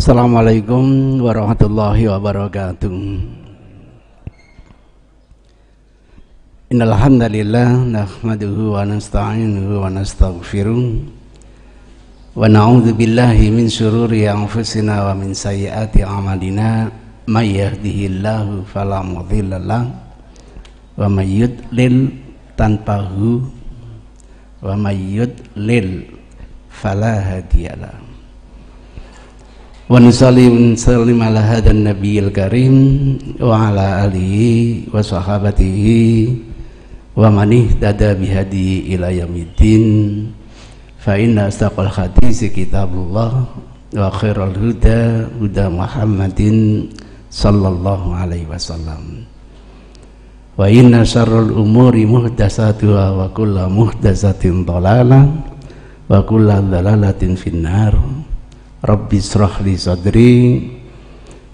Assalamualaikum warahmatullahi wabarakatuh. Innal hamdalillah nahmaduhu wa nasta'inuhu wa nastaghfiruh wa na'udzu billahi min syururi anfusina wa min sayyiati a'malina may yahdihillahu fala mudhillalah wa may yudlil tanpahu wa may yudlil fala hadiyalah. Wa nusalli wa nusallim ala hadan nabiyil karim wa ala alihi wa sahabatihi wa man ihtada bihadihi ila yaumiddin. Fa inna astaqal hadisi kitabullah wa khairal huda huda Muhammadin sallallahu alaihi wasallam. Wa inna syarrul umuri muhdatsatuha wa kullu muhdatsatin dhalalah wa kullu dhalalatin finnar. Rabbi shrah li sadri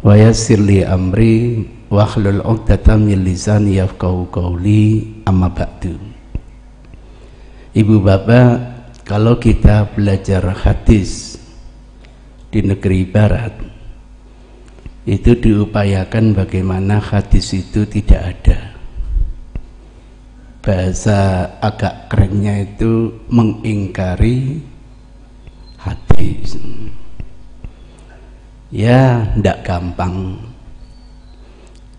wa yassir li amri wa hlul 'uqdatam min lisani yafqahu qawli, amma ba'du. Ibu bapak, kalau kita belajar hadis di negeri barat itu diupayakan bagaimana hadis itu tidak ada. Bahasa agak kerennya itu mengingkari hadis. Ya, ndak gampang.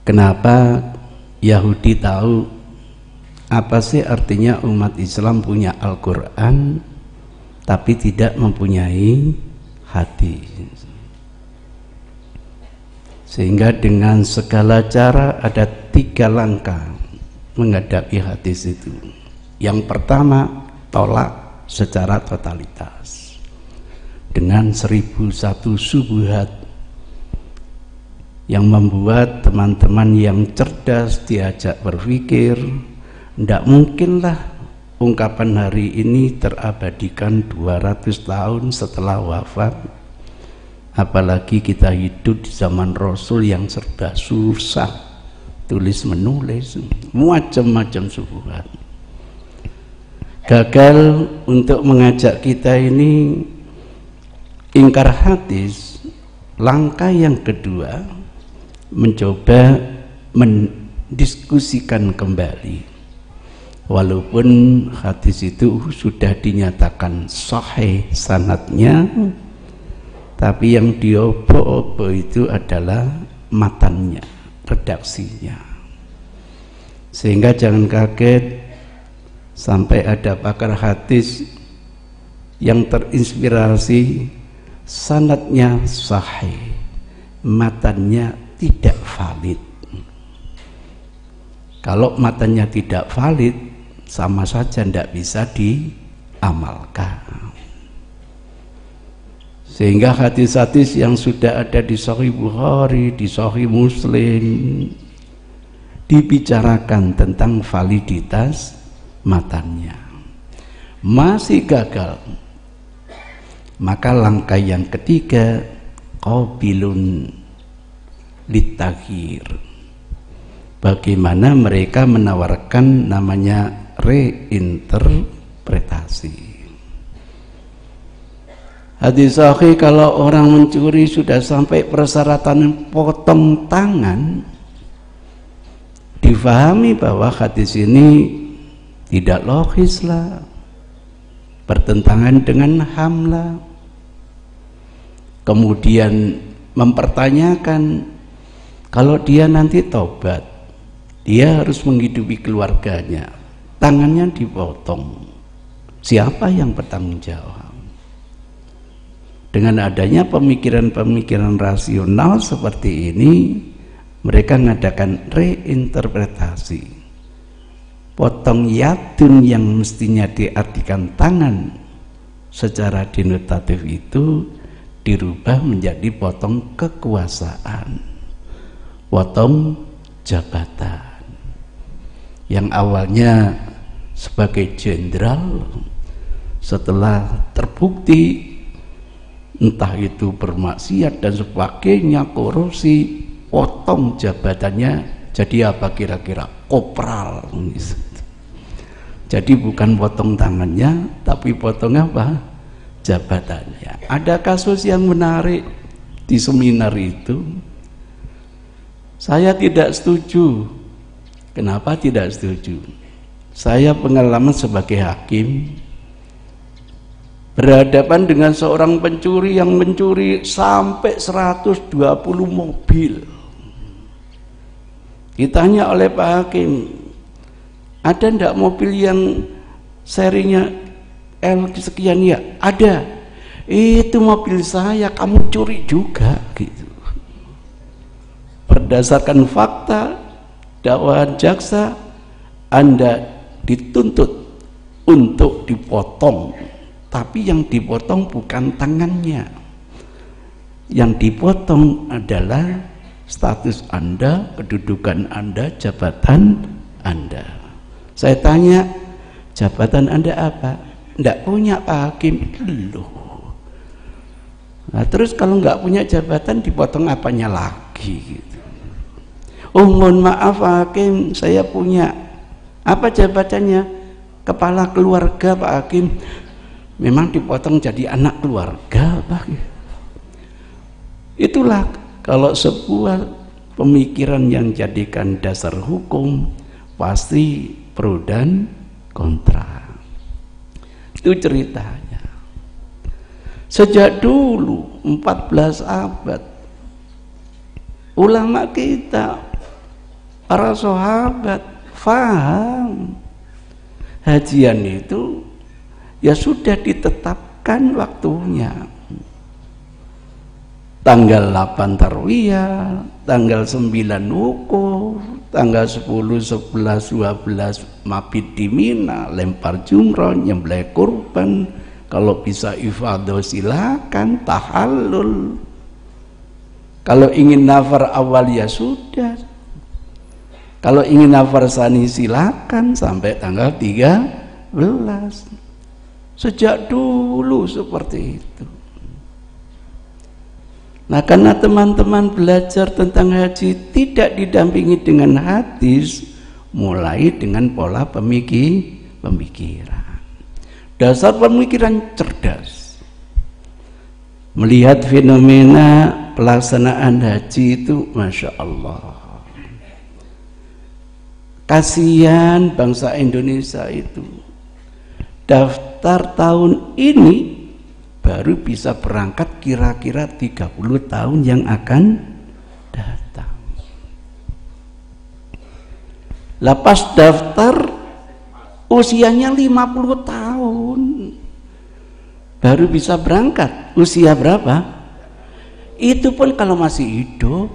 Kenapa Yahudi tahu apa sih artinya umat Islam punya Al-Quran tapi tidak mempunyai hadis? Sehingga dengan segala cara ada 3 langkah menghadapi hadis itu. Yang pertama, tolak secara totalitas dengan 1001 syubhat yang membuat teman-teman yang cerdas diajak berpikir, tidak mungkinlah ungkapan hari ini terabadikan 200 tahun setelah wafat, apalagi kita hidup di zaman Rasul yang serba susah tulis menulis, macam-macam syubhat. Gagal untuk mengajak kita ini ingkar hadis. Langkah yang kedua, mencoba mendiskusikan kembali, walaupun hadis itu sudah dinyatakan sahih sanadnya, tapi yang diopo-opo itu adalah matannya, redaksinya. Sehingga jangan kaget sampai ada pakar hadis yang terinspirasi sanadnya sahih, matannya tidak valid. Kalau matanya tidak valid, sama saja tidak bisa diamalkan. Sehingga hadis-hadis yang sudah ada di Sahih Bukhari, di Sahih Muslim, dibicarakan tentang validitas matanya, masih gagal. Maka langkah yang ketiga, qabilun litaghir. Bagaimana mereka menawarkan namanya reinterpretasi. Hadis sahih kalau orang mencuri sudah sampai persyaratan potong tangan, difahami bahwa hadis ini tidak logis lah, bertentangan dengan HAM lah. Kemudian mempertanyakan, kalau dia nanti tobat, dia harus menghidupi keluarganya, tangannya dipotong, siapa yang bertanggung jawab? Dengan adanya pemikiran-pemikiran rasional seperti ini, mereka mengadakan reinterpretasi. Potong yadun yang mestinya diartikan tangan secara denotatif itu dirubah menjadi potong kekuasaan, potong jabatan. Yang awalnya sebagai jenderal, setelah terbukti entah itu bermaksiat dan sebagainya, korupsi, potong jabatannya jadi apa kira-kira? Kopral. Jadi bukan potong tangannya, tapi potong apa? Jabatannya. Ada kasus yang menarik di seminar itu. Saya tidak setuju. Kenapa tidak setuju? Saya pengalaman sebagai hakim, berhadapan dengan seorang pencuri yang mencuri sampai 120 mobil. Ditanya oleh Pak Hakim, ada enggak mobil yang serinya L sekian? Ya ada. Itu mobil saya, kamu curi juga gitu. Berdasarkan fakta dakwaan jaksa, Anda dituntut untuk dipotong, tapi yang dipotong bukan tangannya, yang dipotong adalah status Anda, kedudukan Anda, jabatan Anda. Saya tanya, jabatan Anda apa? Enggak punya, Pak Hakim. Loh. Nah, terus kalau nggak punya jabatan dipotong apanya lagi gitu. Oh, mohon maaf Pak Hakim, saya punya. Apa jabatannya? Kepala keluarga, Pak Hakim. Memang dipotong jadi anak keluarga, Pak. Itulah kalau sebuah pemikiran yang jadikan dasar hukum, pasti pro dan kontra. Itu ceritanya. Sejak dulu 14 abad ulama kita, para sahabat faham hajian itu ya sudah ditetapkan waktunya. Tanggal 8 tarwiyah, tanggal 9 wukuf, tanggal 10, 11, 12 mabit di Mina, lempar jumroh, nyembelih kurban. Kalau bisa ifadah silakan, tahallul. Kalau ingin nafar awal ya sudah. Kalau ingin nafar sani silakan sampai tanggal 13. Sejak dulu seperti itu. Nah, karena teman-teman belajar tentang haji tidak didampingi dengan hadis, mulai dengan pola pemikiran. Dasar pemikiran cerdas. Melihat fenomena pelaksanaan haji itu, Masya Allah. Kasihan bangsa Indonesia itu. Daftar tahun ini baru bisa berangkat kira-kira 30 tahun yang akan datang. Lepas daftar usianya 50 tahun baru bisa berangkat. Usia berapa? Itu pun kalau masih hidup.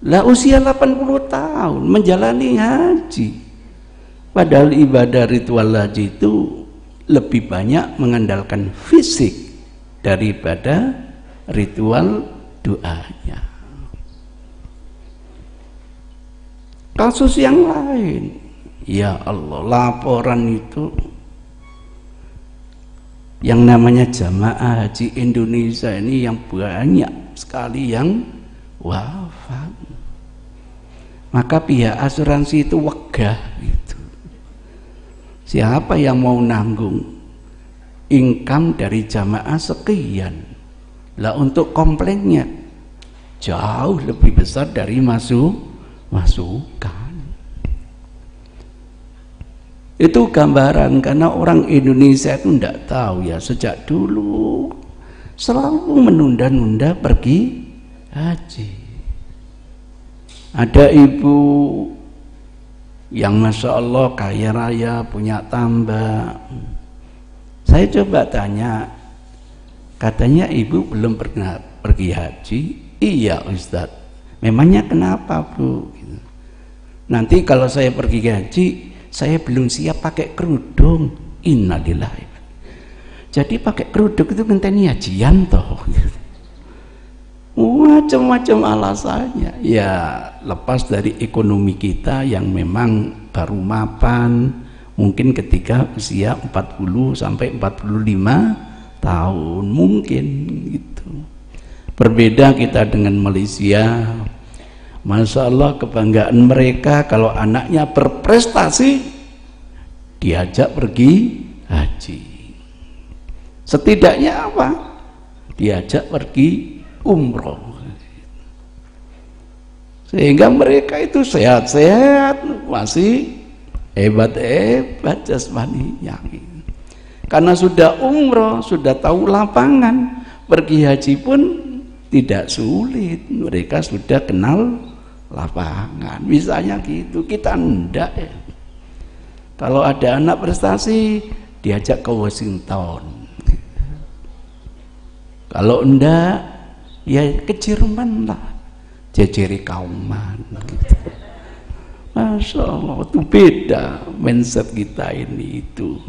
Lah usia 80 tahun menjalani haji. Padahal ibadah ritual haji itu lebih banyak mengandalkan fisik daripada ritual doanya. Kasus yang lain, ya Allah, laporan itu yang namanya jamaah haji Indonesia ini yang banyak sekali yang wafat. Maka pihak asuransi itu wegah gitu. Siapa yang mau nanggung income dari jamaah sekian? Lah untuk komplainnya jauh lebih besar dari masukan. Itu gambaran, karena orang Indonesia itu tidak tahu ya, sejak dulu selalu menunda-nunda pergi haji. Ada ibu yang Masya Allah kaya raya, punya tambak. Saya coba tanya, katanya ibu belum pernah pergi haji. Iya Ustadz. Memangnya kenapa Bu? Nanti kalau saya pergi haji, saya belum siap pakai kerudung. Innalillahi. Jadi pakai kerudung itu ngenteni hajian toh. Macam-macam alasannya. Ya lepas dari ekonomi kita yang memang baru mapan, mungkin ketika usia 40 sampai 45 tahun mungkin gitu. Berbeda kita dengan Malaysia. Masya Allah, kebanggaan mereka kalau anaknya berprestasi diajak pergi haji. Setidaknya apa? diajak pergi umroh, sehingga mereka itu sehat-sehat, masih hebat-hebat jasmaninya. Karena sudah umroh, sudah tahu lapangan, pergi haji pun tidak sulit, mereka sudah kenal lapangan. Misalnya gitu, kita enggak ya. Kalau ada anak prestasi diajak ke Washington, kalau enggak ya ke Jerman lah, jejeri kauman gitu. Masya Allah, itu beda mindset kita ini itu.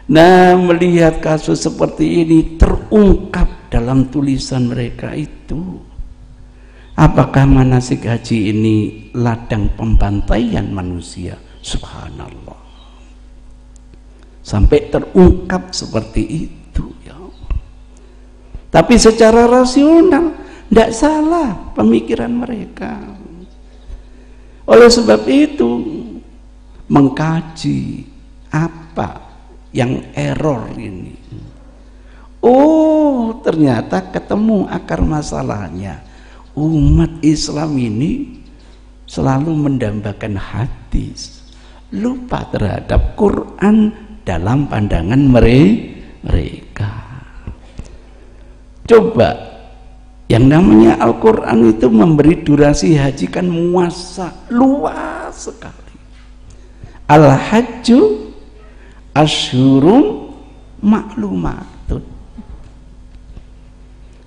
Nah, melihat kasus seperti ini terungkap dalam tulisan mereka itu, apakah manasik haji ini ladang pembantaian manusia? Subhanallah, sampai terungkap seperti itu ya. Tapi secara rasional tidak salah pemikiran mereka. Oleh sebab itu, mengkaji apa yang error ini. Oh, ternyata ketemu akar masalahnya. Umat Islam ini selalu mendambakan hadis, lupa terhadap Quran dalam pandangan mereka. Coba, yang namanya Al-Quran itu memberi durasi haji kan muasa luas sekali. Al-Hajju Asyhurum maklumatun.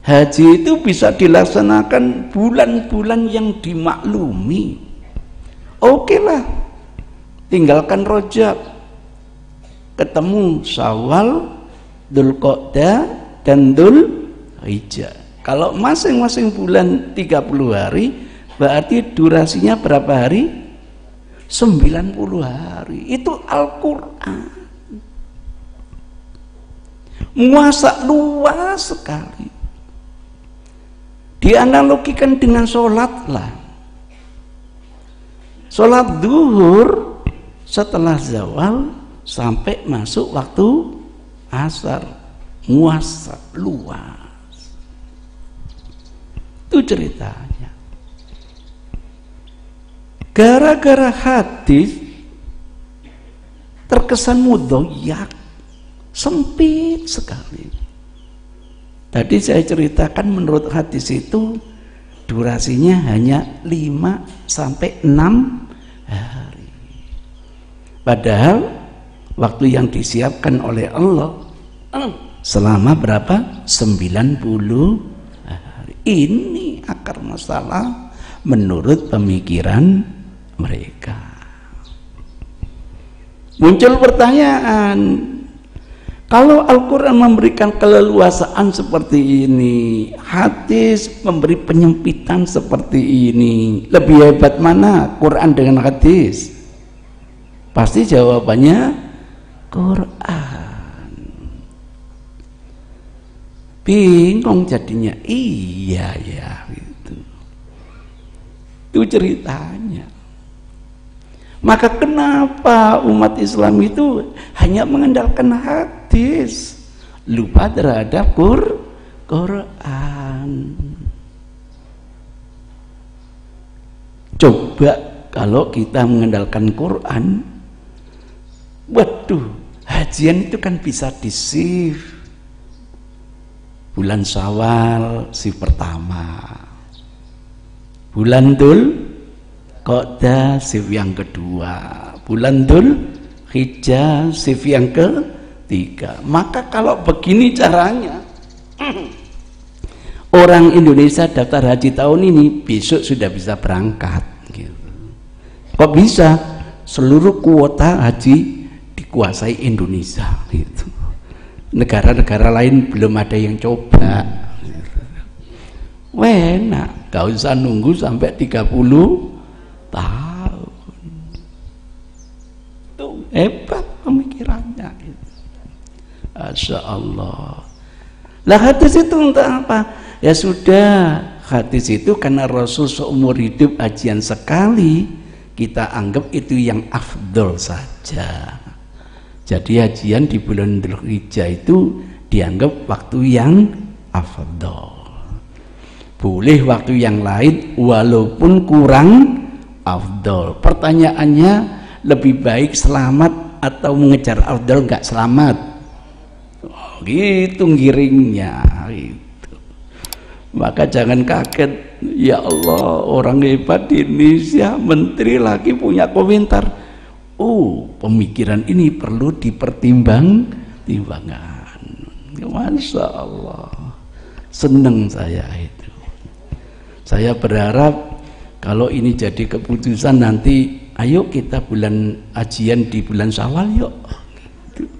Haji itu bisa dilaksanakan bulan-bulan yang dimaklumi. Oke lah, tinggalkan Rajab, ketemu Syawal, Dzulqa'dah dan Dzulhijjah. Kalau masing-masing bulan 30 hari, berarti durasinya berapa hari? 90 hari. Itu Al-Quran. Muasa luas sekali. Dianalogikan dengan sholat lah. Sholat duhur setelah zawal sampai masuk waktu asar, muasa luas. Itu ceritanya. Gara-gara hadis terkesan mudhoyak, sempit sekali. Tadi saya ceritakan menurut hadis itu durasinya hanya 5 sampai 6 hari. Padahal waktu yang disiapkan oleh Allah selama berapa? 90 hari. Ini akar masalah menurut pemikiran mereka. Muncul pertanyaan, kalau Al-Quran memberikan keleluasaan seperti ini, hadis memberi penyempitan seperti ini, lebih hebat mana Quran dengan hadis? Pasti jawabannya Quran. Bingung jadinya. Iya ya gitu. Itu ceritanya. Maka kenapa umat Islam itu hanya mengandalkan hadis, lupa terhadap Quran? Coba kalau kita mengandalkan Quran, waduh, hajian itu kan bisa di-shift. Bulan Syawal shift pertama, bulan Dzulqa'dah shift yang kedua, bulan Dzulhijjah shift yang ketiga. Maka kalau begini caranya, orang Indonesia daftar haji tahun ini besok sudah bisa berangkat gitu. Kok bisa? Seluruh kuota haji dikuasai Indonesia gitu. Negara-negara lain belum ada yang coba. Enak, gak usah nunggu sampai 30 tahun. Tuh hebat pemikirannya gitu. Masya Allah. Lah hadis itu untuk apa? Ya sudah, hadis itu karena Rasul seumur hidup hajian sekali, kita anggap itu yang afdol saja. Jadi hajian di bulan Dzulhijjah itu dianggap waktu yang afdal. Boleh waktu yang lain walaupun kurang afdal. Pertanyaannya, lebih baik selamat atau mengejar afdal nggak selamat? Oh, gitu ngiringnya itu. Maka jangan kaget, ya Allah, orang hebat di Indonesia, menteri lagi punya komentar, oh pemikiran ini perlu dipertimbangkan. Masya Allah, seneng saya itu. Saya berharap kalau ini jadi keputusan nanti, ayo kita bulan ajian di bulan Syawal yuk. Gitu.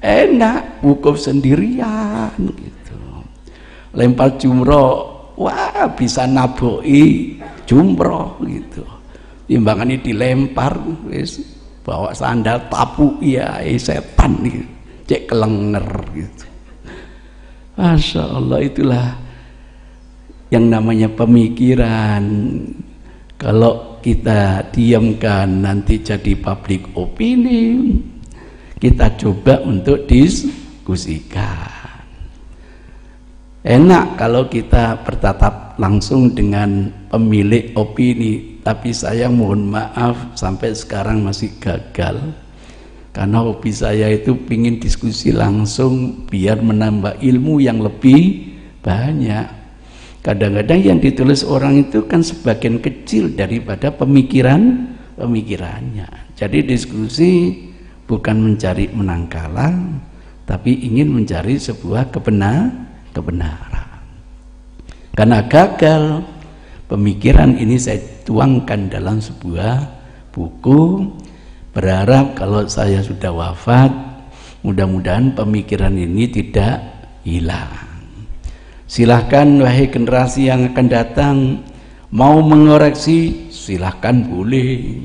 Enak, wukuf sendirian gitu. Lempar jumroh, wah bisa naboi jumroh gitu. Timbangannya dilempar, wis bawa sandal tapu ya setan gitu. Cek kelenger gitu. Masya Allah, itulah yang namanya pemikiran. Kalau kita diamkan nanti jadi public opini. Kita coba untuk diskusikan. Enak kalau kita bertatap langsung dengan pemilik opini, tapi saya mohon maaf sampai sekarang masih gagal. Karena hobi saya itu pingin diskusi langsung biar menambah ilmu yang lebih banyak. Kadang-kadang yang ditulis orang itu kan sebagian kecil daripada pemikirannya. Jadi diskusi bukan mencari menang kalah, tapi ingin mencari sebuah kebenaran. Karena gagal, pemikiran ini saya tuangkan dalam sebuah buku. Berharap kalau saya sudah wafat, mudah-mudahan pemikiran ini tidak hilang. Silahkan wahai generasi yang akan datang, mau mengoreksi silahkan boleh,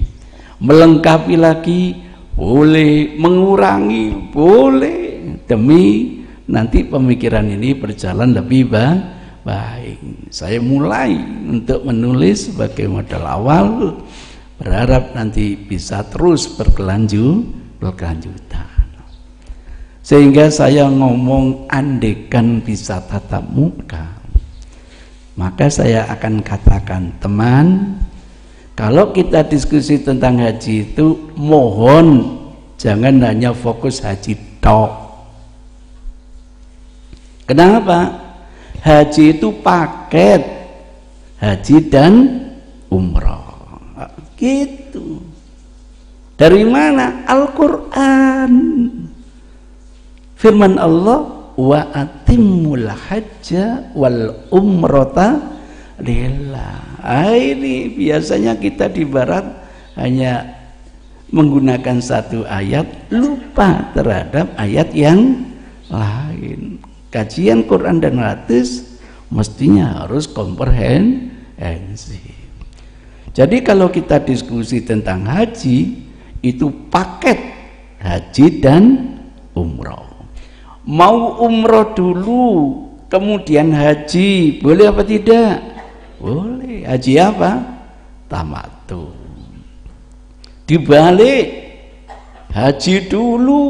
melengkapi lagi boleh, mengurangi boleh, demi nanti pemikiran ini berjalan lebih baik. Saya mulai untuk menulis sebagai modal awal, berharap nanti bisa terus berkelanjutan. Sehingga saya ngomong andekan bisa tatap muka, maka saya akan katakan, teman, kalau kita diskusi tentang haji itu mohon jangan hanya fokus haji tok. Kenapa? Haji itu paket, haji dan umroh. Gitu. Dari mana? Al-Quran. Firman Allah, wa atimmul hajja wal umrata lillah. Ini biasanya kita di barat hanya menggunakan satu ayat, lupa terhadap ayat yang lain. Kajian Quran dan hadis mestinya harus komprehensif. Jadi kalau kita diskusi tentang haji, itu paket haji dan umroh. Mau umroh dulu, kemudian haji, boleh apa tidak? Boleh. Haji apa? Tamattu. Dibalik, haji dulu,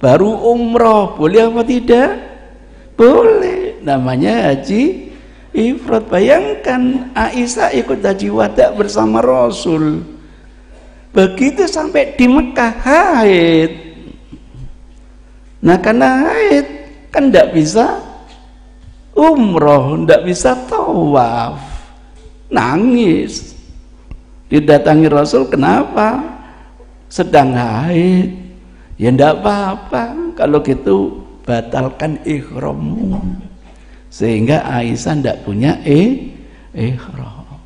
baru umroh, boleh apa tidak? Boleh. Namanya haji ifrad. Bayangkan Aisyah ikut haji wada bersama Rasul, begitu sampai di Mekah haid. Nah karena haid kan tidak bisa umroh, tidak bisa tawaf, nangis. Didatangi Rasul, kenapa? Sedang haid. Ya tidak apa-apa, kalau gitu batalkan ihrammu. Sehingga Aisyah tidak punya ihram.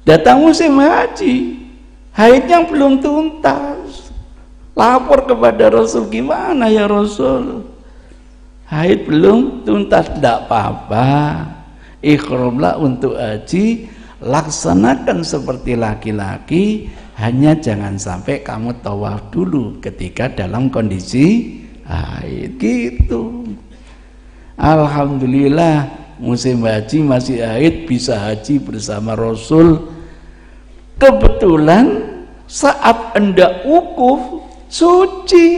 Datang musim haji, haidnya belum tuntas, lapor kepada Rasul, gimana ya Rasul, haid belum tuntas? Tidak apa-apa, ihramlah untuk haji, laksanakan seperti laki-laki, hanya jangan sampai kamu tawaf dulu ketika dalam kondisi haid. Gitu. Alhamdulillah musim haji masih haid, bisa haji bersama Rasul. Kebetulan saat hendak wukuf suci.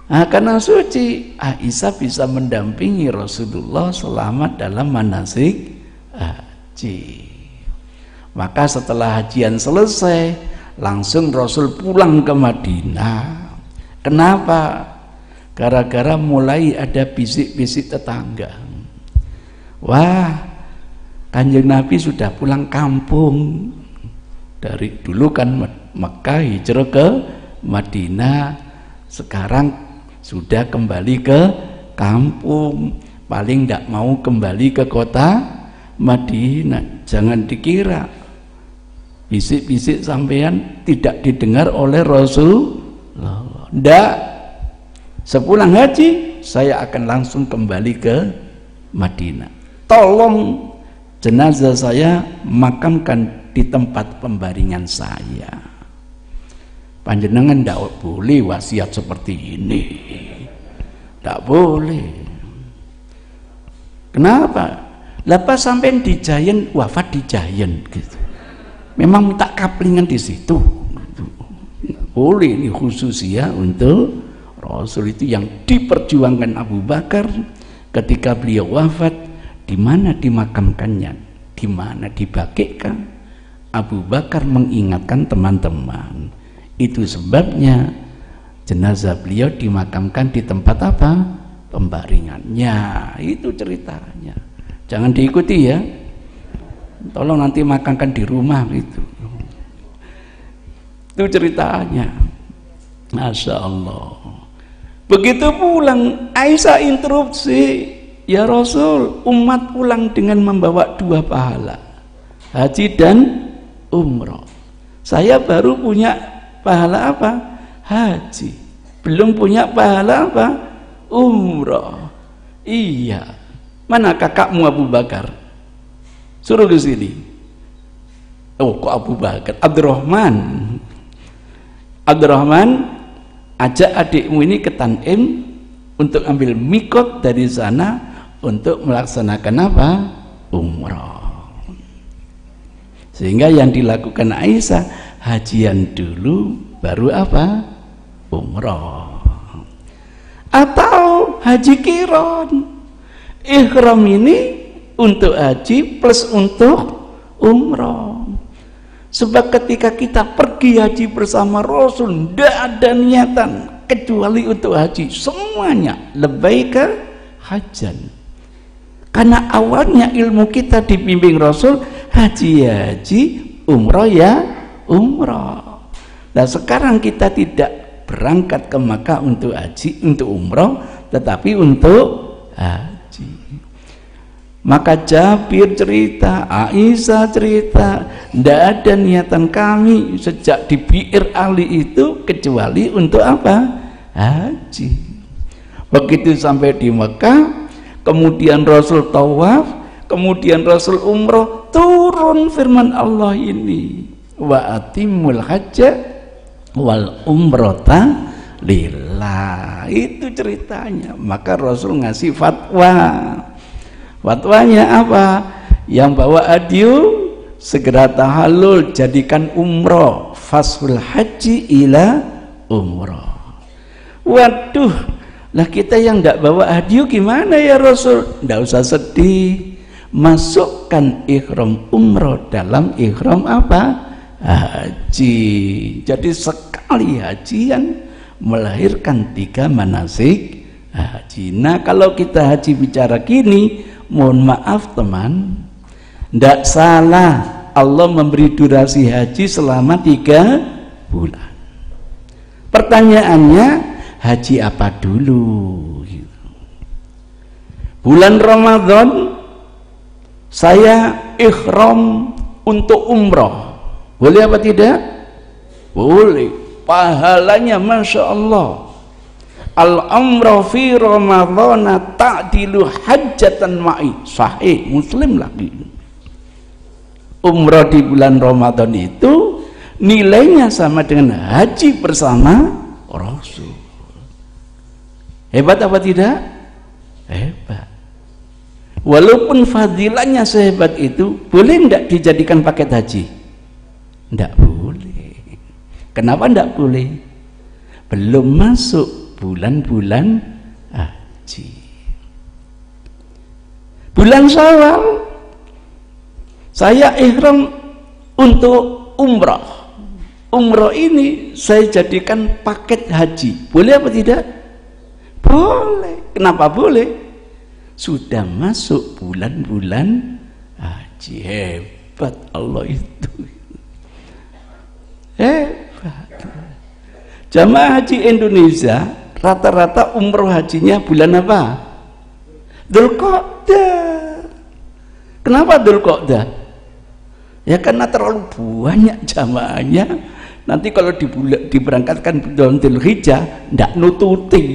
Karena suci, Aisyah bisa mendampingi Rasulullah selama dalam manasik haji. Maka setelah hajian selesai, langsung Rasul pulang ke Madinah. Kenapa? Gara-gara mulai ada bisik-bisik tetangga. Wah, Kanjeng Nabi sudah pulang kampung. Dari dulu kan Mekah hijrah ke Madinah, sekarang sudah kembali ke kampung, paling tidak mau kembali ke kota Madinah. Jangan dikira bisik-bisik sampean tidak didengar oleh Rasulullah. Tidak, sepulang haji saya akan langsung kembali ke Madinah. Tolong jenazah saya makamkan di tempat pembaringan saya. Panjenengan tidak boleh wasiat seperti ini, tidak boleh. Kenapa? Lepas sampai di Jayen, wafat di Jayen gitu. Memang tak kaplingan di situ. Boleh, ini khusus ya untuk Rasul. Itu yang diperjuangkan Abu Bakar ketika beliau wafat. Di mana dimakamkannya, di mana dibagikan. Abu Bakar mengingatkan teman-teman. Itu sebabnya jenazah beliau dimakamkan di tempat apa? Pembaringannya. Itu ceritanya. Jangan diikuti ya. Tolong nanti makamkan di rumah gitu. Itu ceritanya. Masya Allah. Begitu pulang, Aisyah interupsi, ya Rasul, umat pulang dengan membawa 2 pahala, haji dan umroh. Saya baru punya pahala apa? Haji. Belum punya pahala apa? Umroh. Iya. Mana kakakmu Abu Bakar? Suruh ke sini. Oh, kok Abu Bakar? Abdurrahman. Abdurrahman, ajak adikmu ini ke Tanim untuk ambil mikot dari sana untuk melaksanakan apa? Umroh. Sehingga yang dilakukan Aisyah, hajian dulu baru apa? Umroh. Atau haji qiron. Ihram ini untuk haji plus untuk umroh. Sebab ketika kita pergi haji bersama Rasul, tidak ada niatan kecuali untuk haji, semuanya labbaika hajan. Karena awalnya ilmu kita dibimbing Rasul, haji umroh ya umroh. Nah sekarang kita tidak berangkat ke Makkah untuk haji, untuk umroh, tetapi untuk haji. Maka Jabir cerita, Aisyah cerita, tidak ada niatan kami sejak di Bi'r Ali itu kecuali untuk apa? Haji. Begitu sampai di Mekah, kemudian Rasul tawaf, kemudian Rasul umroh, turun firman Allah ini, wa atimul hajja wal umrota lillah. Itu ceritanya. Maka Rasul ngasih fatwa. Fatwanya apa? Yang bawa hadyu segera tahallul, jadikan umroh, fashul haji ila umroh. Waduh, lah kita yang tidak bawa hadyu gimana ya Rasul? Tidak usah sedih, masukkan ihram umroh dalam ihram apa? Haji. Jadi sekali hajian melahirkan 3 manasik haji. Nah kalau kita haji bicara gini, mohon maaf teman, tidak salah Allah memberi durasi haji selama 3 bulan. Pertanyaannya, haji apa dulu? Bulan Ramadan saya ihram untuk umroh, boleh apa tidak? Boleh. Pahalanya Masya Allah. Al-umrah fi Ramadhan ta'dilu hajjatan ma'i. Sahih Muslim lagi. Umrah di bulan Ramadan itu nilainya sama dengan haji bersama Rasul. Hebat apa tidak? Hebat. Walaupun fadilahnya sehebat itu, boleh tidak dijadikan paket haji? Tidak boleh. Kenapa tidak boleh? Belum masuk bulan-bulan haji. Bulan Syawal saya ihram untuk umrah. Umrah ini saya jadikan paket haji. Boleh apa tidak? Boleh. Kenapa boleh? Sudah masuk bulan-bulan haji. Hebat Allah itu. Hebat. Jamaah haji Indonesia rata-rata umrah hajinya bulan apa? Dzulqa'dah. Kenapa Dzulqa'dah? Ya karena terlalu banyak jamaahnya. Nanti kalau diberangkatkan bulan Dzulhijjah tidak nututi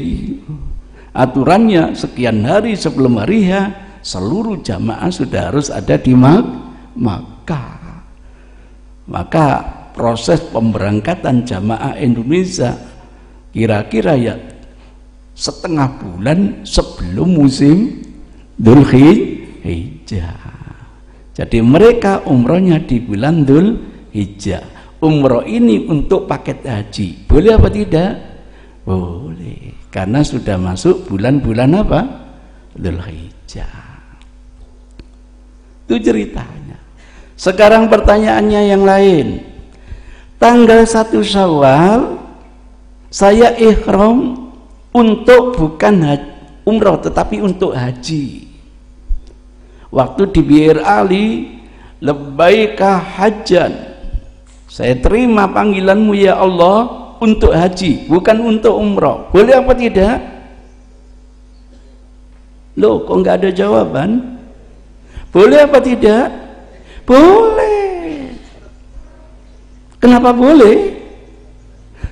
aturannya. Sekian hari sebelum hari H seluruh jamaah sudah harus ada di Makkah. Maka proses pemberangkatan jamaah Indonesia kira-kira ya setengah bulan sebelum musim Dzulhijjah. Jadi mereka umrohnya di bulan Dzulhijjah. Umroh ini untuk paket haji. Boleh apa tidak? Boleh. Karena sudah masuk bulan-bulan apa? Dzulhijjah. Itu ceritanya. Sekarang pertanyaannya yang lain. Tanggal 1 Syawal saya ihram untuk bukan umroh tetapi untuk haji. Waktu di Bir Ali, labbaika hajjan, saya terima panggilanmu ya Allah untuk haji, bukan untuk umroh. Boleh apa tidak? Loh, kok nggak ada jawaban? Boleh apa tidak? Boleh. Kenapa boleh?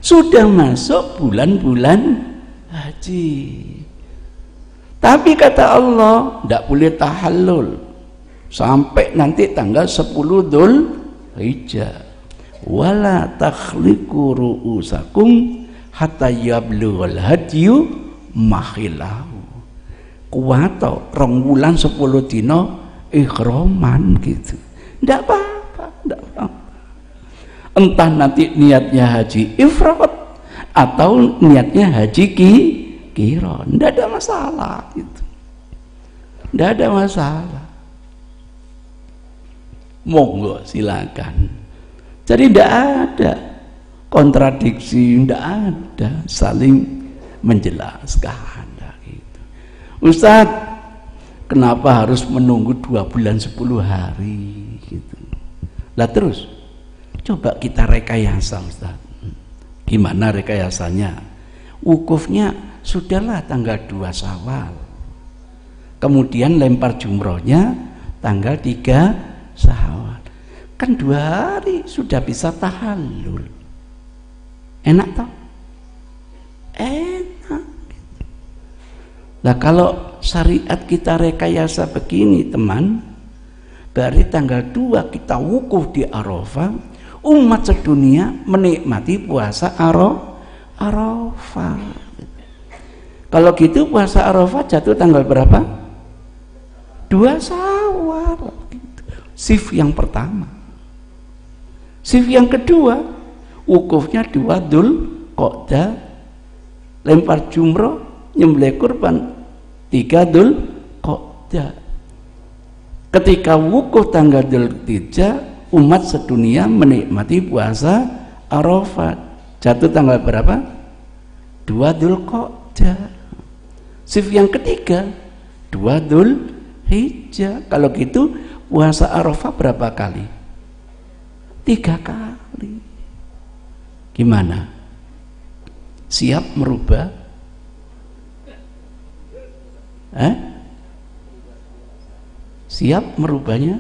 Sudah masuk bulan-bulan haji. Tapi kata Allah tidak boleh tahallul sampai nanti tanggal 10 Dzulhijjah. Wala takhliqu ru'usakum hatta yablughal hadyu mahilahu. Kuwato rong wulan 10 dina ihraman gitu. Tidak apa-apa, tidak apa-apa. Entah nanti niatnya haji ifrat atau niatnya haji Qiran, tidak ada masalah gitu. Tidak ada masalah. Monggo silakan. Jadi tidak ada kontradiksi, tidak ada, saling menjelaskan gitu. Ustadz, kenapa harus menunggu 2 bulan 10 hari gitu? Lah terus coba kita rekayasa Ustadz. Gimana rekayasanya? Wukufnya sudahlah tanggal 2 Syawal, kemudian lempar jumrohnya tanggal 3 Syawal, kan 2 hari sudah bisa tahallul. Enak toh? Enak. Nah kalau syariat kita rekayasa begini teman, dari tanggal 2 kita wukuf di Arafah, umat sedunia menikmati puasa Arafah. Kalau gitu puasa Arafah jatuh tanggal berapa? 2 Syawal. Shift yang pertama. Shift yang kedua, wukufnya 2 Dzulqa'dah, lempar jumroh, nyembelih kurban 3 Dzulqa'dah. Ketika wukuf tanggal Dzulhijjah, umat sedunia menikmati puasa Arafah. Jatuh tanggal berapa? 2 Dzulqa'dah. Shift yang ketiga 2 Dzulhijjah. Kalau gitu puasa Arafah berapa kali? 3 kali. Gimana? Siap merubah? Siap merubahnya?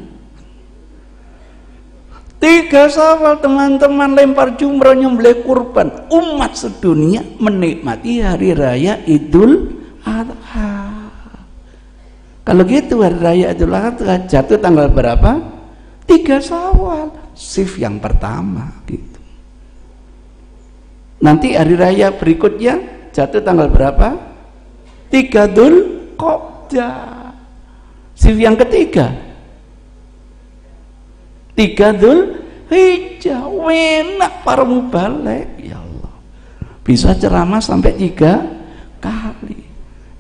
3 Syawal teman-teman, lempar jumroh, nyembelih kurban. Umat sedunia menikmati hari raya Idul Adha. Kalau gitu hari raya Idul Adha jatuh tanggal berapa? 3 Syawal, shift yang pertama gitu. Nanti hari raya berikutnya jatuh tanggal berapa? 3 Dzulqa'dah, shift yang ketiga 3 Dzulhijjah. Enak para mubalik, ya Allah, bisa ceramah sampai 3 kali.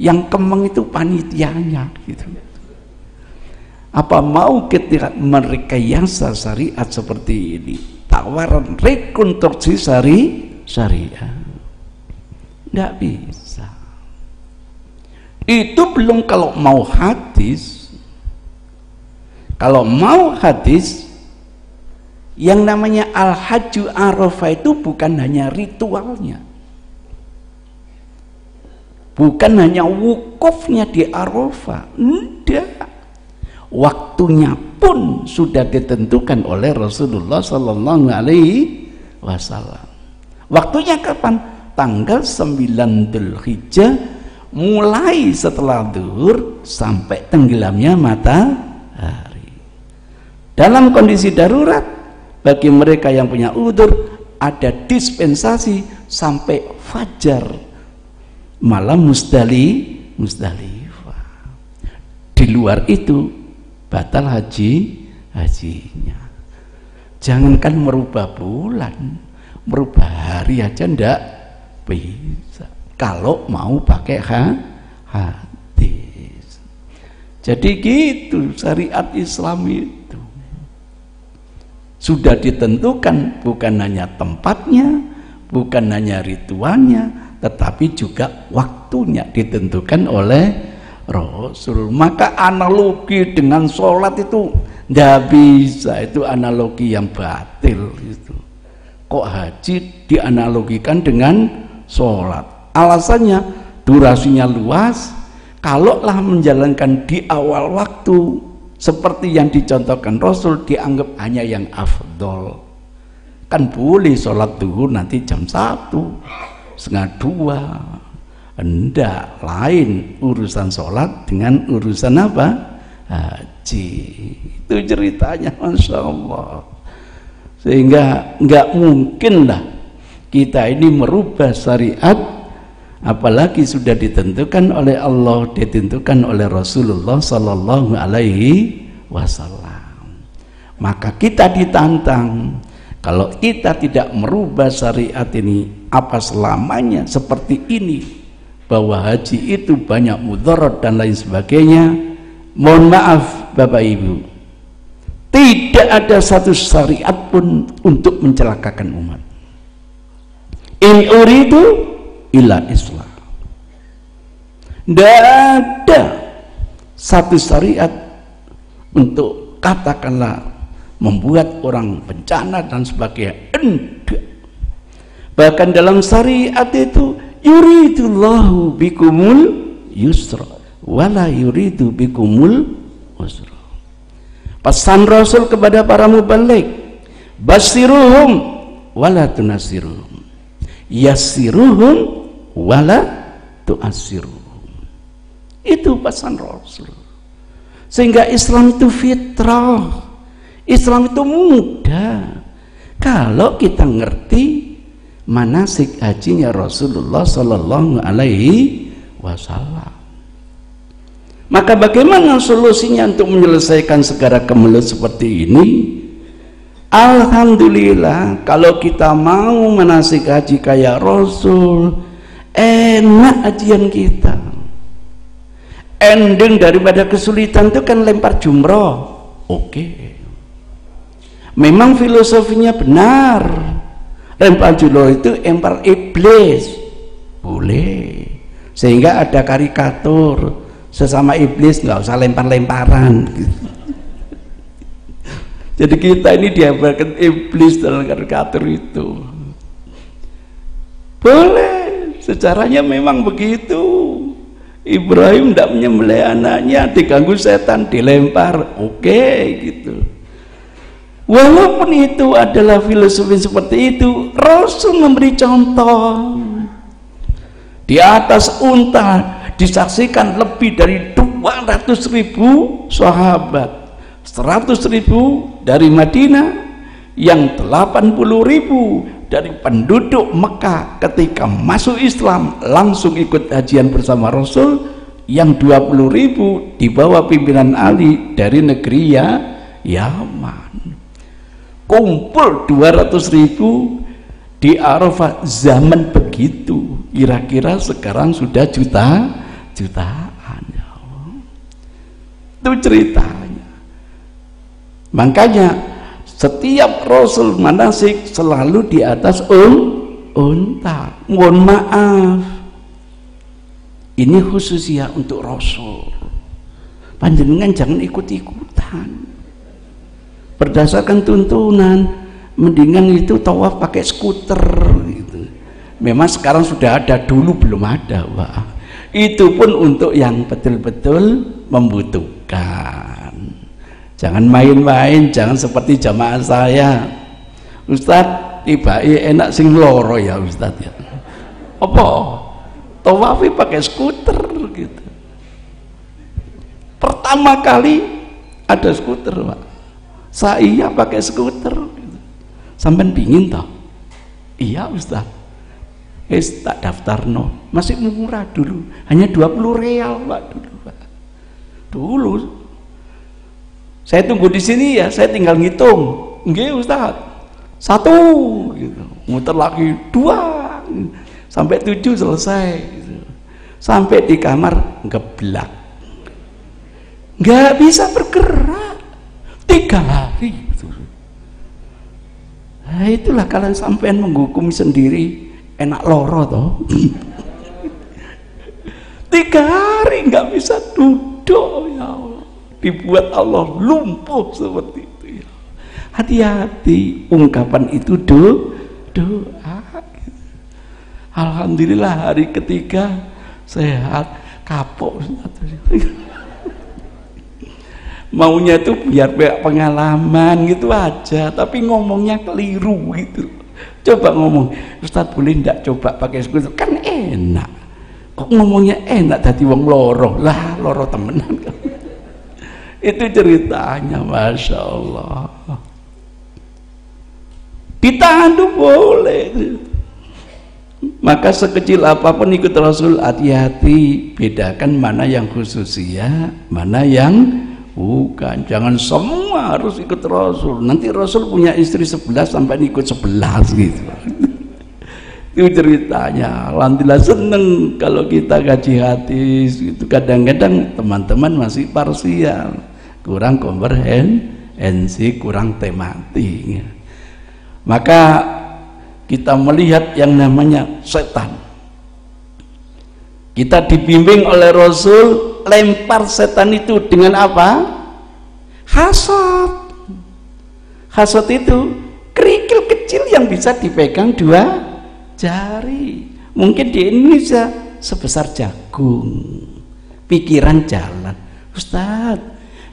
Yang kemeng itu panitianya gitu. Apa mau kita merekayasa syariat seperti ini? Tawaran rekonstruksi syariat. Tidak bisa. Itu belum kalau mau hadis. Kalau mau hadis, yang namanya al-hajju arafah itu bukan hanya ritualnya, bukan hanya wukufnya di arafah, enggak. Waktunya pun sudah ditentukan oleh Rasulullah Sallallahu Alaihi Wasallam. Waktunya kapan? Tanggal 9 Dzulhijjah, mulai setelah zuhur sampai tenggelamnya matahari. Dalam kondisi darurat, bagi mereka yang punya udzur ada dispensasi sampai fajar malam Musdalifah. Di luar itu batal hajinya. Jangankan merubah bulan, merubah hari aja ndak bisa kalau mau pakai hadis. Jadi gitu syariat Islam itu sudah ditentukan, bukan hanya tempatnya, bukan hanya ritualnya, tetapi juga waktunya ditentukan oleh Rasul. Maka analogi dengan sholat itu tidak bisa, itu analogi yang batil itu. Kok haji dianalogikan dengan sholat? Alasannya durasinya luas. Kalaulah menjalankan di awal waktu seperti yang dicontohkan Rasul, dianggap hanya yang afdol. Kan boleh sholat zuhur nanti jam 1, setengah 2. Enggak, lain urusan sholat dengan urusan apa? Haji. Itu ceritanya, Masya Allah. Sehingga enggak mungkinlah kita ini merubah syariat, apalagi sudah ditentukan oleh Allah, ditentukan oleh Rasulullah Sallallahu Alaihi Wasallam. Maka kita ditantang, kalau kita tidak merubah syariat ini, apa selamanya seperti ini, bahwa haji itu banyak mudarat dan lain sebagainya. Mohon maaf Bapak Ibu, tidak ada satu syariat pun untuk mencelakakan umat. In uridu illa Islam. Tidak ada satu syariat untuk katakanlah membuat orang bencana dan sebagainya. Enggak. Bahkan dalam syariat itu yuridullahu bikumul yusra wala yuridu bikumul usra. Pesan Rasul kepada para mubalik, basiruhum wala tunasiruhum, yassiruhum wala tu'assiruhum. Itu pesan Rasul. Sehingga Islam itu fitrah, Islam itu mudah kalau kita ngerti manasik hajinya Rasulullah Sallallahu Alaihi Wasallam. Maka bagaimana solusinya untuk menyelesaikan segala kemelut seperti ini? Alhamdulillah, kalau kita mau manasik haji kayak Rasul, enak hajian kita. Ending daripada kesulitan itu kan lempar jumroh. Oke. Memang filosofinya benar. Lempar jumroh itu lempar iblis. Boleh. Sehingga ada karikatur, sesama iblis nggak usah lempar-lemparan. Jadi kita ini dihamparkan iblis dalam karikatur itu. Boleh, secaranya memang begitu. Ibrahim tidak menyembelih anaknya, diganggu setan, dilempar, oke, gitu. Walaupun itu adalah filosofi seperti itu, Rasul memberi contoh. Di atas unta disaksikan lebih dari 200.000 sahabat, 100.000 dari Madinah, yang 80.000 dari penduduk Mekah ketika masuk Islam langsung ikut hajian bersama Rasul, yang 20.000 di bawah pimpinan Ali dari negeri Yaman. Kumpul 200.000 di Arafah zaman begitu. Kira-kira sekarang sudah jutaan ya Allah. Itu ceritanya. Makanya setiap Rasul manasik selalu di atas unta. Mohon maaf, ini khususnya untuk Rasul. Panjenengan jangan ikut-ikutan. Berdasarkan tuntunan, mendingan itu tawaf pakai skuter gitu. Memang sekarang sudah ada, dulu belum ada, Pak. Itu pun untuk yang betul-betul membutuhkan. Jangan main-main, jangan seperti jamaah saya. Ustadz, tiba enak sing loro ya Ustadz ya. Apa? Tawafi pakai skuter gitu. Pertama kali ada skuter, Pak. Saya pakai skuter gitu. Sampai pingin toh? Iya Ustadz. Tak daftar no, masih murah dulu, hanya 20 real Pak dulu, Pak. Dulu saya tunggu di sini ya, saya tinggal ngitung, nggih Ustaz, 1 gitu, muter lagi 2 sampai 7 selesai gitu. Sampai di kamar ngeblak, nggak bisa bergerak 3 hari gitu. Nah, itulah kalian sampean menghukum sendiri. Enak loro toh. 3 hari nggak bisa duduk ya Allah. Dibuat Allah lumpuh seperti itu ya. Hati-hati, ungkapan itu doa. Alhamdulillah hari ketiga sehat, kapok. Maunya itu biar pengalaman gitu aja, tapi ngomongnya keliru gitu. Coba ngomong, Ustadz boleh ndak coba pakai skuter? Kan enak. Kok ngomongnya enak tadi wong loro lah, loro temenan kan. Itu ceritanya, Masya Allah. Ditahan tuh boleh. Maka sekecil apapun ikut Rasul, hati-hati, bedakan mana yang khususnya, mana yang bukan. Jangan semua harus ikut Rasul. Nanti Rasul punya istri 11 sampai ikut 11 gitu. Itu ceritanya. Alhamdulillah seneng kalau kita kaji hadis gitu. Kadang-kadang teman-teman masih parsial, kurang komprehensi, kurang tematik. Maka kita melihat yang namanya setan. Kita dibimbing oleh Rasul, lempar setan itu dengan apa? Hasad. Hasad itu kerikil kecil yang bisa dipegang 2 jari. Mungkin di Indonesia sebesar jagung. Pikiran jalan. Ustaz,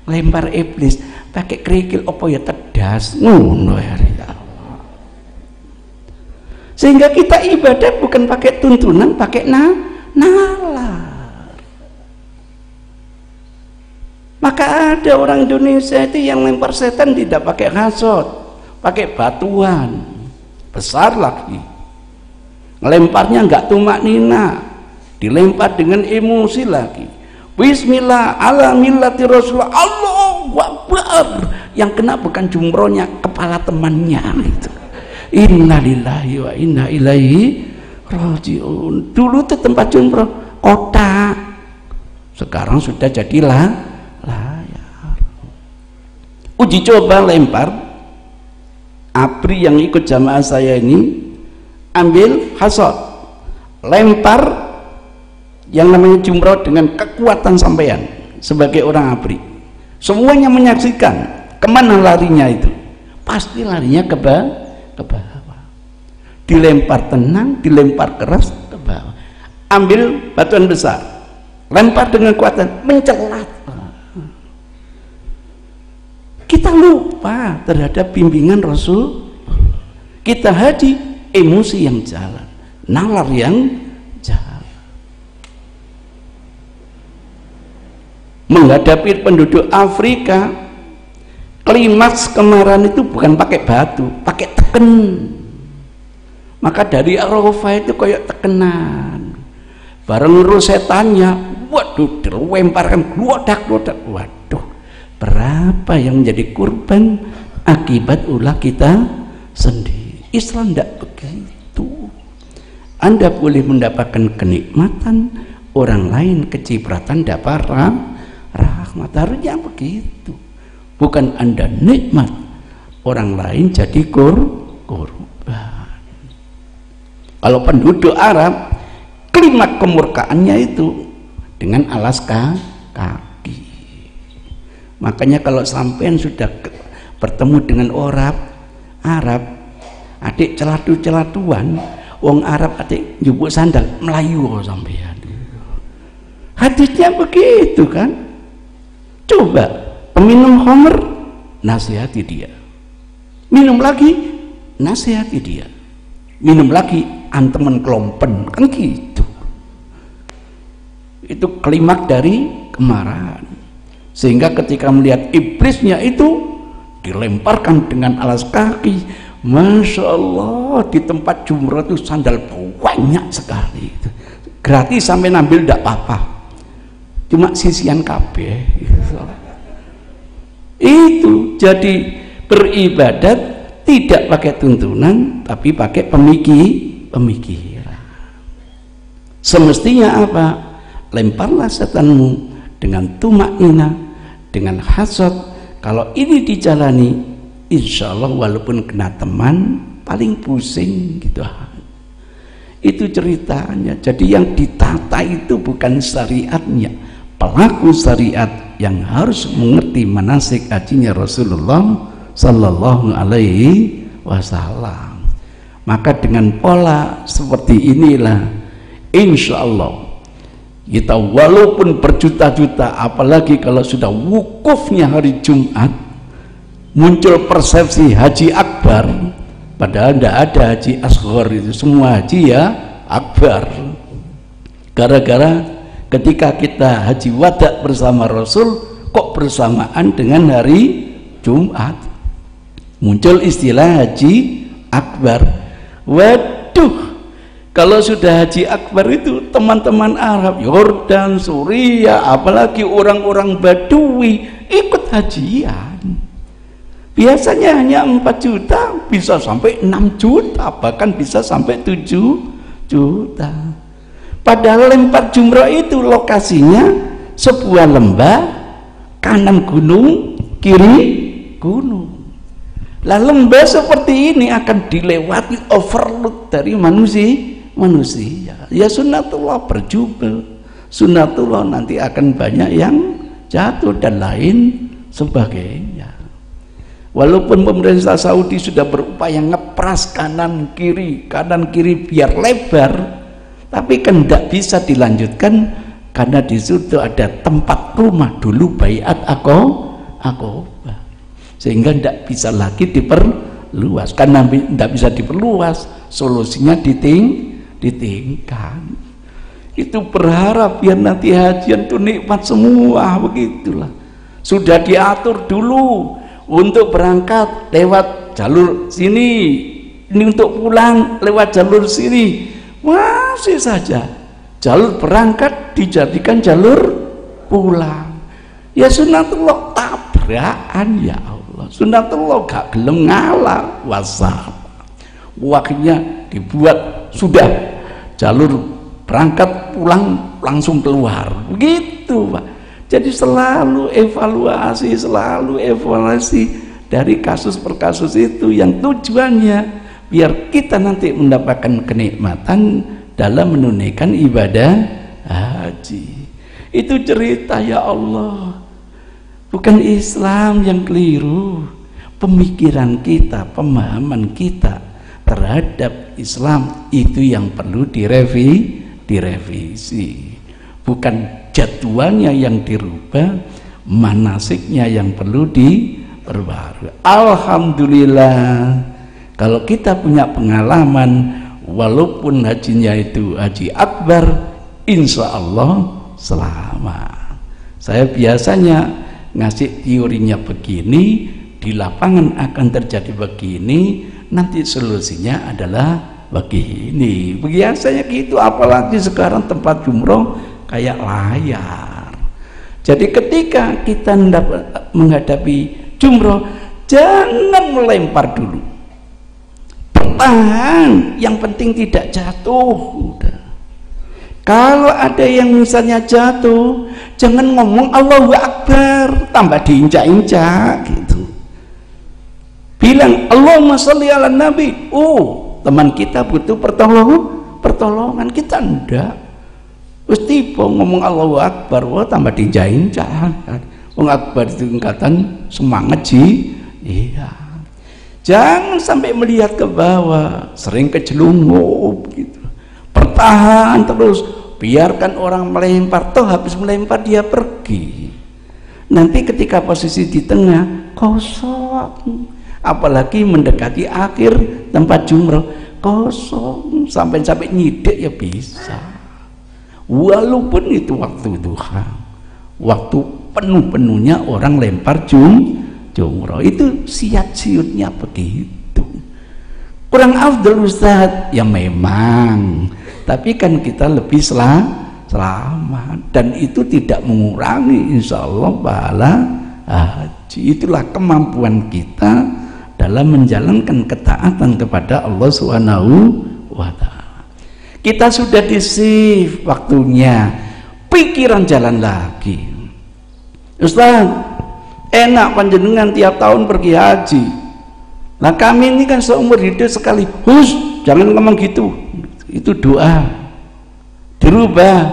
lempar iblis pakai kerikil apa ya tedas. Ngono ya Allah. Sehingga kita ibadah bukan pakai tuntunan, pakai nalar. Maka ada orang Indonesia itu yang lempar setan tidak pakai hasad, pakai batuan besar lagi. Lemparnya enggak tumak nina, dilempar dengan emosi lagi. Bismillah ala millati Rasulullah, Allahu Akbar. Yang kena bukan jumrohnya, kepala temannya itu. Innalillahi wa inna ilaihi rajiun. Dulu itu tempat jumroh kotak, sekarang sudah jadi layar. Uji coba lempar. Apri yang ikut jamaah saya ini ambil hasad, lempar yang namanya jumroh dengan kekuatan sampean sebagai orang Apri. Semuanya menyaksikan. Kemana larinya itu? Pasti larinya ke bawah. Dilempar tenang, dilempar keras ke bawah. Ambil batuan besar, lempar dengan kekuatan, mencelat. Kita lupa terhadap bimbingan Rasul. Kita haji, emosi yang jalan, nalar yang jalan. Menghadapi penduduk Afrika, klimaks kemarahan itu bukan pakai batu, pakai teken. Maka dari Arafah itu kayak tekenan. Bareng urus setannya, waduh, dilemparkan glodak-glodak. Waduh, berapa yang menjadi kurban akibat ulah kita sendiri. Islam tidak begitu. Anda boleh mendapatkan kenikmatan, orang lain kecipratan dapat rahmat. Harusnya begitu. Bukan Anda nikmat, orang lain jadi korban. Kalau penduduk Arab, klimak kemurkaannya itu dengan alas kaki. Makanya kalau sampean sudah bertemu dengan orang Arab, adik celatu-celatuan, wong Arab adik njupuk sandal Melayu sampean. Hadisnya begitu kan? Coba peminum khamr nasihati dia. Minum lagi nasihati dia. Minum lagi antemen kelompen, kan gitu. Itu klimak dari kemarahan. Sehingga ketika melihat iblisnya itu dilemparkan dengan alas kaki, Masya Allah, di tempat jumrah itu sandal banyak sekali. Gratis sampai ngambil tidak apa-apa, cuma sisian kabeh. Itu jadi beribadat tidak pakai tuntunan, tapi pakai pemikiran. Semestinya apa? Lemparlah setanmu dengan tumaknina, dengan hasad. Kalau ini dijalani, insya Allah walaupun kena teman paling pusing gitu. Itu ceritanya. Jadi yang ditata itu bukan syariatnya, pelaku syariat yang harus mengerti manasik hajinya Rasulullah Sallallahu Alaihi Wasallam. Maka dengan pola seperti inilah insya Allah kita walaupun berjuta-juta, apalagi kalau sudah wukufnya hari Jumat, muncul persepsi haji akbar, padahal tidak ada haji asghar, itu semua haji ya akbar. Gara-gara ketika kita haji wada bersama Rasul kok bersamaan dengan hari Jumat, muncul istilah haji akbar. Waduh, kalau sudah haji akbar itu teman-teman Arab, Yordan, Suriah, apalagi orang-orang Badui ikut hajian. Biasanya hanya 4 juta, bisa sampai 6 juta, bahkan bisa sampai 7 juta. Padahal lempar jumrah itu lokasinya sebuah lembah, kanan gunung, kiri gunung. Lah lembah seperti ini akan dilewati overload dari manusia. Ya sunnatullah berjubel, sunnatullah nanti akan banyak yang jatuh dan lain sebagainya. Walaupun pemerintah Saudi sudah berupaya ngepras kanan kiri biar lebar, tapi kan tidak bisa dilanjutkan karena di situ ada tempat rumah dulu baiat Aqabah, sehingga tidak bisa lagi diperluas. Karena tidak bisa diperluas, solusinya ditingkat. Itu berharap biar nanti hajian itu nikmat semua, begitulah. Sudah diatur dulu untuk berangkat lewat jalur sini, ini untuk pulang lewat jalur sini. Masih saja jalur berangkat dijadikan jalur pulang. Ya sunnatullah tabrakan, ya Allah. Sunnatullah gak gelem ngalah, wasap. Waktunya dibuat sudah jalur berangkat pulang langsung keluar, begitu Pak. Jadi selalu evaluasi dari kasus per kasus itu, yang tujuannya biar kita nanti mendapatkan kenikmatan dalam menunaikan ibadah haji. Itu cerita, ya Allah. Bukan Islam yang keliru, pemikiran kita, pemahaman kita terhadap Islam itu yang perlu direvisi. Bukan jadwalnya yang dirubah, manasiknya yang perlu diperbarui. Alhamdulillah, kalau kita punya pengalaman, walaupun hajinya itu haji akbar, insya Allah selamat. Saya biasanya ngasih teorinya begini, di lapangan akan terjadi begini, nanti solusinya adalah begini. Biasanya gitu, apalagi sekarang tempat jumroh kayak layar. Jadi ketika kita menghadapi jumroh, jangan melempar dulu, bertahan, yang penting tidak jatuh. Udah. Kalau ada yang misalnya jatuh, jangan ngomong Allahu Akbar, tambah diinjak-injak gitu. Bilang Allahumma sholli ala Nabi. Oh, teman kita butuh pertolongan, kita enggak. Terus tiba ngomong Allahu Akbar, wah tambah diinjak-injak. Wong Akbar itu tingkatan semangat sih. Iya. Jangan sampai melihat ke bawah, sering kejelungup gitu. Bertahan terus, biarkan orang melempar, toh habis melempar dia pergi. Nanti ketika posisi di tengah kosong, apalagi mendekati akhir tempat jumroh kosong, sampai nyidik ya bisa. Walaupun itu waktu duha, waktu penuh-penuhnya orang lempar jumroh, itu siat-siutnya begitu. Kurang afdal Ustaz, ya memang, tapi kan kita lebih selamat, dan itu tidak mengurangi insya Allah pahala haji. Itulah kemampuan kita dalam menjalankan ketaatan kepada Allah Subhanahu wa Ta'ala. Kita sudah di-save waktunya, pikiran jalan lagi. Ustaz, enak panjenengan tiap tahun pergi haji. Nah kami ini kan seumur hidup sekali. Jangan ngomong gitu. Itu doa. Dirubah.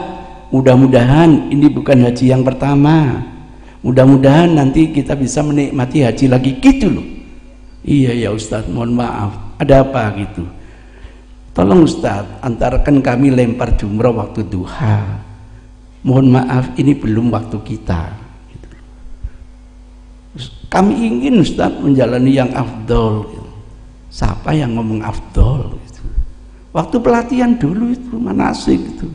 Mudah-mudahan ini bukan haji yang pertama. Mudah-mudahan nanti kita bisa menikmati haji lagi gitu loh. Iya ya Ustaz, mohon maaf. Ada apa gitu? Tolong Ustaz, antarkan kami lempar jumroh waktu duha. Mohon maaf, ini belum waktu kita. Kami ingin Ustaz menjalani yang afdol. Siapa yang ngomong afdol? Waktu pelatihan dulu itu manasik itu.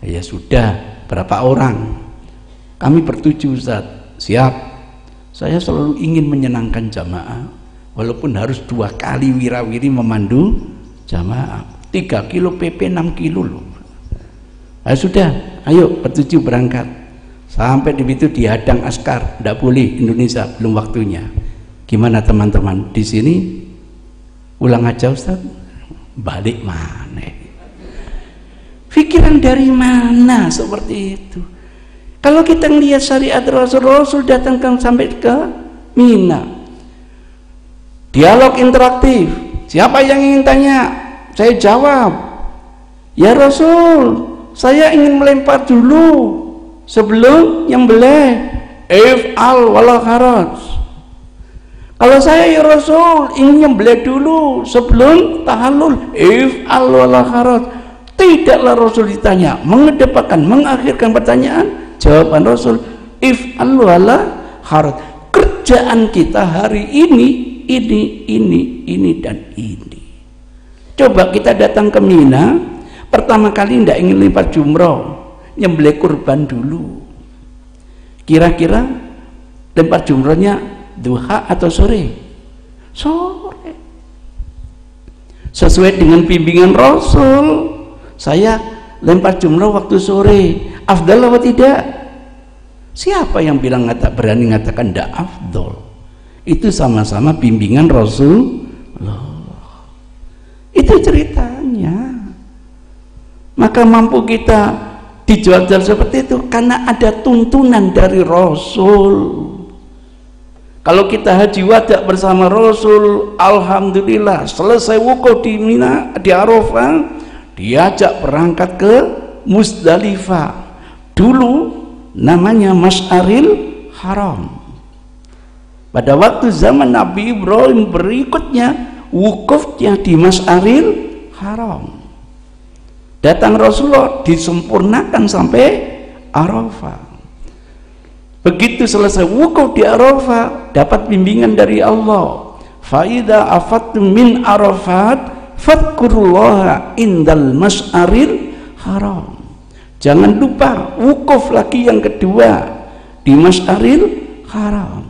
Ya sudah, berapa orang? Kami bertujuh Ustaz. Siap. Saya selalu ingin menyenangkan jamaah, walaupun harus 2 kali wirawiri memandu jamaah. 3 kilo PP 6 kilo loh. Nah, sudah, ayo bertujuh berangkat. Sampai di situ dihadang askar, tidak boleh Indonesia, belum waktunya. Gimana teman-teman di sini? Ulang aja Ustaz. Balik mana? Pikiran dari mana seperti itu? Kalau kita lihat syariat Rasul datangkan sampai ke Mina. Dialog interaktif. Siapa yang ingin tanya? Saya jawab, ya Rasul, saya ingin melempar dulu sebelum nyembelih. If'al wala haraj. Kalau saya ya Rasul ingin nyembelih dulu sebelum tahallul. If'al wala haraj. Tidaklah Rasul ditanya, mengedepankan, mengakhirkan pertanyaan. Jawaban Rasul, if'al wala haraj. Kerjaan kita hari ini dan ini. Coba kita datang ke Mina, pertama kali tidak ingin lempar jumroh, nyembelih kurban dulu. Kira-kira lempar jumrohnya duha atau sore? Sore. Sesuai dengan bimbingan Rasul, saya lempar jumroh waktu sore. Afdal atau tidak? Siapa yang bilang berani mengatakan tidak afdal? Itu sama-sama bimbingan Rasulullah. Itu ceritanya. Maka mampu kita dijual-jual seperti itu karena ada tuntunan dari Rasul. Kalau kita haji wada bersama Rasul, alhamdulillah, selesai wukuf di Mina, di Arafah, diajak berangkat ke Musdalifah. Dulu namanya Masy'aril Haram. Pada waktu zaman Nabi Ibrahim berikutnya wukufnya di Masy'aril Haram. Datang Rasulullah disempurnakan sampai Arafah. Begitu selesai wukuf di Arafah, dapat bimbingan dari Allah. Fa idza afattum min Arafat fadhkurullaha indal Masy'aril Haram. Jangan lupa wukuf lagi yang kedua di Masy'aril Haram.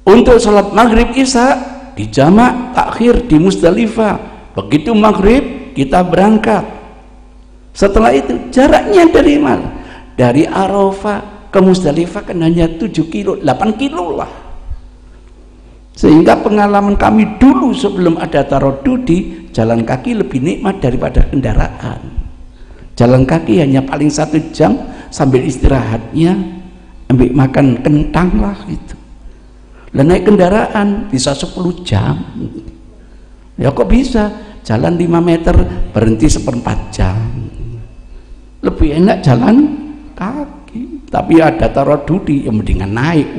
Untuk salat maghrib isya dijamak takhir di Musdalifah. Begitu maghrib kita berangkat. Setelah itu jaraknya dari mana? Dari Arafah ke Musdalifah kan hanya 7 kilo, 8 kilo lah. Sehingga pengalaman kami dulu sebelum ada tarodudi, jalan kaki lebih nikmat daripada kendaraan. Jalan kaki hanya paling 1 jam, sambil istirahatnya ambil makan kentang lah gitu. Lah naik kendaraan bisa 10 jam. Ya kok bisa? Jalan 5 meter berhenti 1/4 jam. Lebih enak jalan kaki. Tapi ada tarodudi, yang mendingan naik,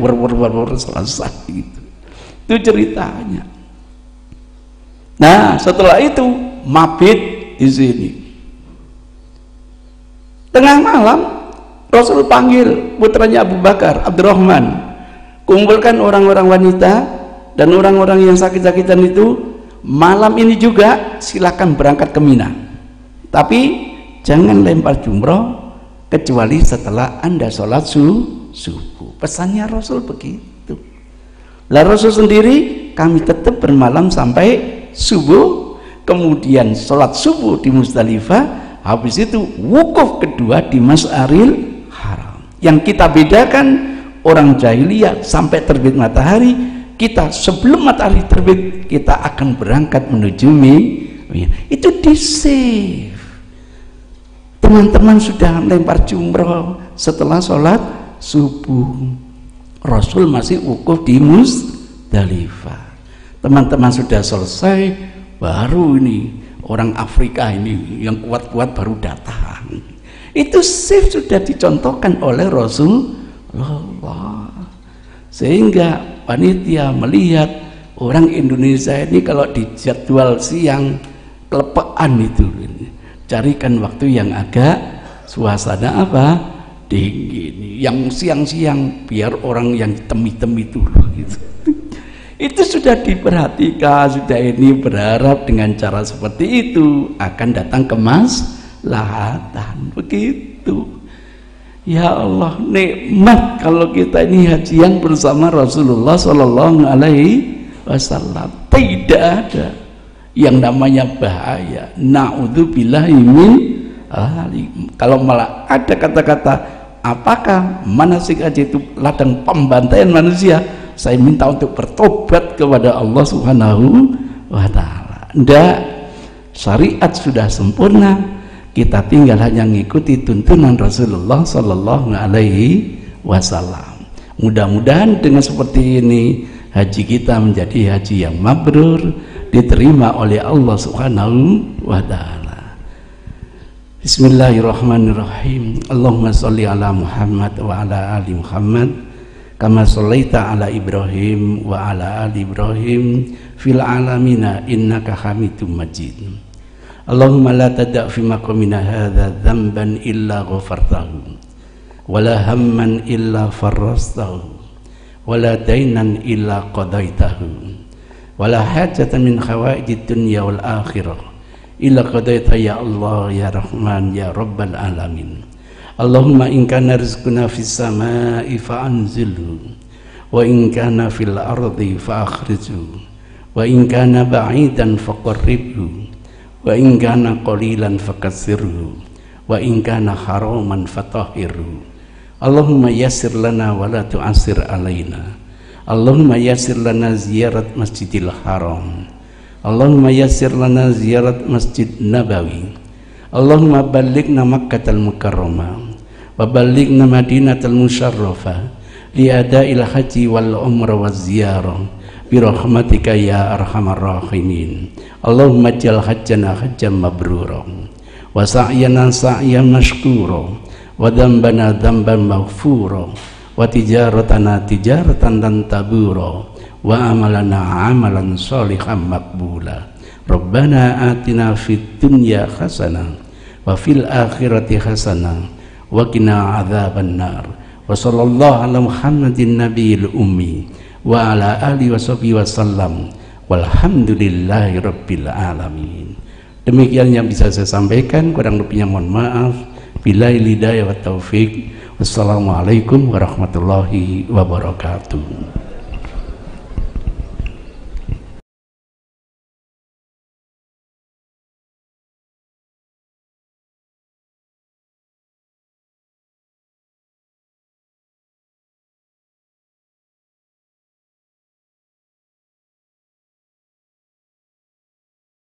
selesai gitu. Itu ceritanya. Nah, setelah itu mabit di sini. Tengah malam Rasul panggil putranya Abu Bakar, Abdurrahman, kumpulkan orang-orang wanita dan orang-orang yang sakit-sakitan itu, malam ini juga silakan berangkat ke Mina. Tapi jangan lempar jumroh kecuali setelah Anda sholat subuh. Pesannya Rasul begitu. Lah Rasul sendiri, kami tetap bermalam sampai subuh, kemudian sholat subuh di Muzdalifah, habis itu wukuf kedua di Masy'aril Haram. Yang kita bedakan, orang jahiliyah sampai terbit matahari, kita sebelum matahari terbit kita akan berangkat menuju Mina. Itu di save. Teman-teman sudah lempar jumroh setelah sholat subuh. Rasul masih wukuf di Muzdalifah. Teman-teman sudah selesai, baru ini orang Afrika ini yang kuat-kuat baru datang. Itu save sudah dicontohkan oleh Rasulullah. Sehingga panitia melihat orang Indonesia ini kalau di jadwal siang kelepean itu, carikan waktu yang agak suasana apa? Dingin. Yang siang-siang biar orang yang hitam-hitam itu gitu. Itu sudah diperhatikan, sudah ini berharap dengan cara seperti itu akan datang kemaslahatan. Begitu. Ya Allah, nikmat kalau kita ini hajian bersama Rasulullah Sallallahu Alaihi Wasallam. Tidak ada yang namanya bahaya. Na'udzubillahi min kalau malah ada kata-kata, apakah manasik haji itu ladang pembantaian manusia? Saya minta untuk bertobat kepada Allah Subhanahu wa Ta'ala. Ndak, syariat sudah sempurna, kita tinggal hanya mengikuti tuntunan Rasulullah Sallallahu Alaihi Wasallam. Mudah-mudahan dengan seperti ini haji kita menjadi haji yang mabrur, diterima oleh Allah Subhanahu wa Ta'ala. Bismillahirrahmanirrahim. Allahumma sholli ala Muhammad wa ala ali Muhammad kama shallaita ala Ibrahim wa ala ali Ibrahim fil alamina innaka Hamidum Majid. Allahumma la tada' fi maqamina hadza dhanban illa ghafartahu wa la hamman illa farrastahu wa la dainan illa qadaitahu wa la hajatan min hawaijid dunya wal akhirah illa qadaita ya Allah ya Rahman ya Rabbal alamin. Allahumma in kana rizquna fis samai fa anzilhu wa in kana fil ardi fa akhrijhu wa in kana ba'idan faqarribhu wa in kana qalilan fakassirhu wa in kana haraman fatahhirhu. Allahumma yassir lana wa la tu'assir alaina. Allahumma yassir lana ziyarat Masjidil Haram. Allahumma yassir lana ziyarat Masjid Nabawi. Allahumma ballighna Makkatal Mukarramah wa ballighna Madinatal Musyarrafah li ada'il haji wal umrah waz ziyarah bi rahmatika ya arhamar rahimin. Allahumma ja'al hajjana hajjan mabrura wa sa'yana sa'yan mashkura wa dhanbana dhanban maghfura wa tijaratana tijaratan lan tabura wa amalana amalan sholihan maqbula. Rabbana atina fid dunya hasanah wa fil akhirati hasanah wa qina adzabannar. Wa sallallahu ala Muhammadin nabiyil ummi wa ala alihi washabihi wasallam walhamdulillahi rabbil alamin. Demikian yang bisa saya sampaikan, kurang lebihnya mohon maaf. Billahi hidayah wa taufik. Wassalamualaikum warahmatullahi wabarakatuh.